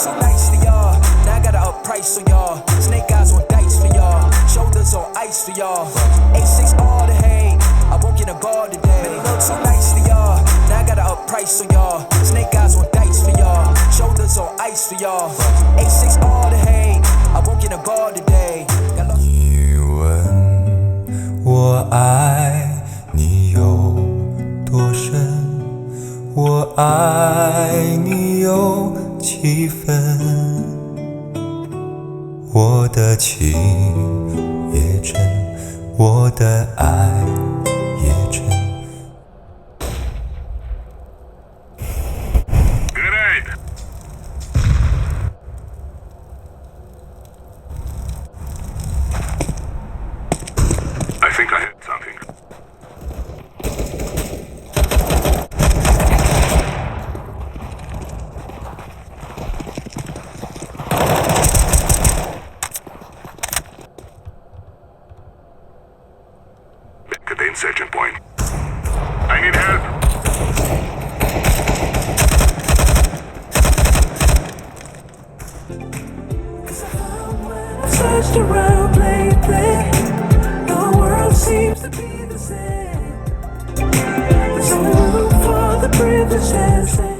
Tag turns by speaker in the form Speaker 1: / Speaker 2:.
Speaker 1: so nice to y'all. Now I gotta up price on y'all. Snake eyes on dice for y'all. Shoulders on ice for y'all. A6 all the hate. I won't get a ball today. They look so nice to y'all. Now I gotta up price on y'all. Snake eyes on dice for y'all. Shoulders on ice for y'all. A6 all the hate. I won't get a ball today.
Speaker 2: 你问我爱你有多深，我爱你有几分，我的情也真，我的爱也真。
Speaker 3: I think I hit something. Make it the insertion point. I need help.
Speaker 4: Searched around lately. Seems to be the same. There's only room for the privileged.